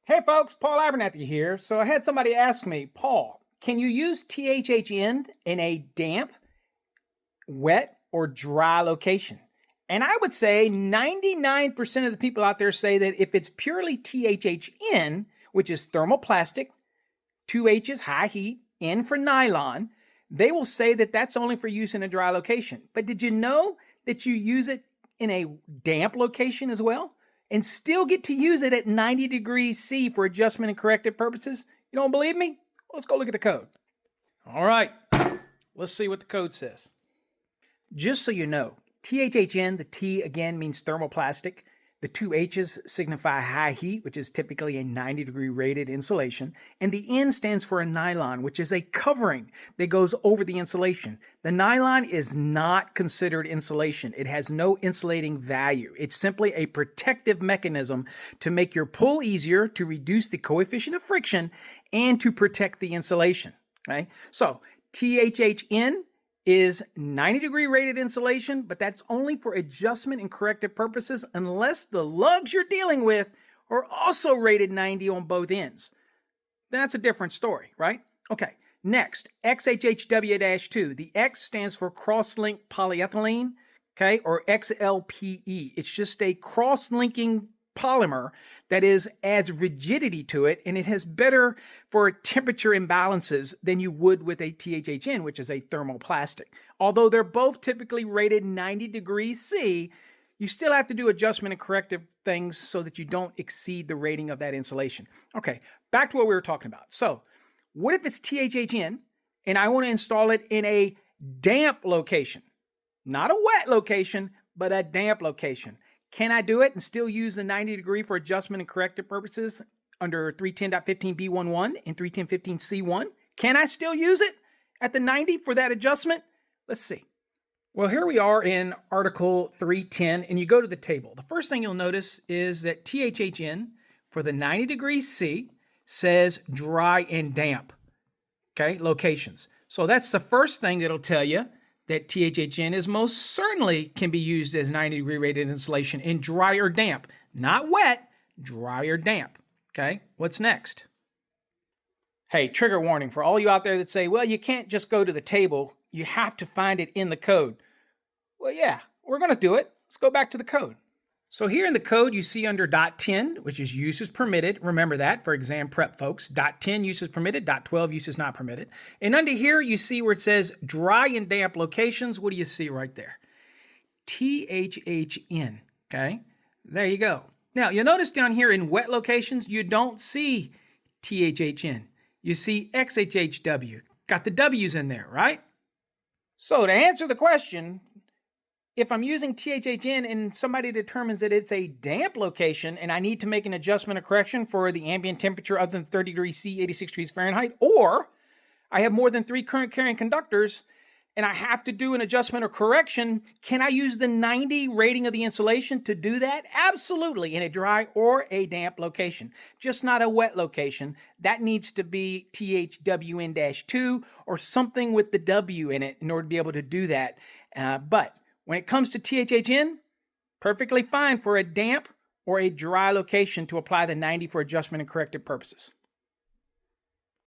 Hey folks, Paul Abernathy here. So I had somebody ask me, Paul, can you use THHN in a damp, wet, or dry location? And I would say 99% of the people out there say that if it's purely THHN, which is thermoplastic, 2H's high heat, N for nylon, they will say that that's only for use in a dry location. But did you know that you use it in a damp location as well? And still get to use it at 90 degrees C for adjustment and corrective purposes? You don't believe me? Let's go look at the code. All right, let's see what the code says. Just so you know, THHN, the T again means thermoplastic. The two H's signify high heat, which is typically a 90-degree rated insulation, and the N stands for a nylon, which is a covering that goes over the insulation. The nylon is not considered insulation. It has no insulating value. It's simply a protective mechanism to make your pull easier, to reduce the coefficient of friction, and to protect the insulation. Okay? So THHN is 90-degree rated insulation, but that's only for adjustment and corrective purposes unless the lugs you're dealing with are also rated 90 on both ends. That's a different story, right? Okay, next, XHHW-2. The X stands for cross-linked polyethylene, okay, or XLPE. It's just a cross-linking polymer that adds rigidity to it, and it has better for temperature imbalances than you would with a THHN, which is a thermoplastic. Although they're both typically rated 90 degrees C, you still have to do adjustment and corrective things so that you don't exceed the rating of that insulation. Okay, back to what we were talking about. So, what if it's THHN and I want to install it in a damp location? Not a wet location, but a damp location. Can I do it and still use the 90 degree for adjustment and corrective purposes under 310.15b11 and 310.15c1? Can I still use it at the 90 for that adjustment? Let's see. Well, here we are in Article 310, and you go to the table. The first thing you'll notice is that THHN for the 90 degrees C says dry and damp, okay, locations. So that's the first thing that'll tell you that THHN is most certainly can be used as 90 degree rated insulation in dry or damp. Not wet, dry or damp. Okay, what's next? Hey, trigger warning for all you out there that say, well, you can't just go to the table. You have to find it in the code. Well, yeah, we're going to do it. Let's go back to the code. So here in the code, you see under .10, which is uses permitted. Remember that for exam prep, folks. .10 uses permitted, .12 uses not permitted. And under here, you see where it says dry and damp locations. What do you see right there? THHN, okay? There you go. Now, you'll notice down here in wet locations, you don't see THHN. You see XHHW. Got the W's in there, right? So to answer the question, if I'm using THHN and somebody determines that it's a damp location and I need to make an adjustment or correction for the ambient temperature other than 30 degrees C, 86 degrees Fahrenheit, or I have more than 3 current carrying conductors and I have to do an adjustment or correction, can I use the 90 rating of the insulation to do that? Absolutely, in a dry or a damp location, just not a wet location. That needs to be THWN-2 or something with the W in it in order to be able to do that. But when it comes to THHN, perfectly fine for a damp or a dry location to apply the 90 for adjustment and corrective purposes.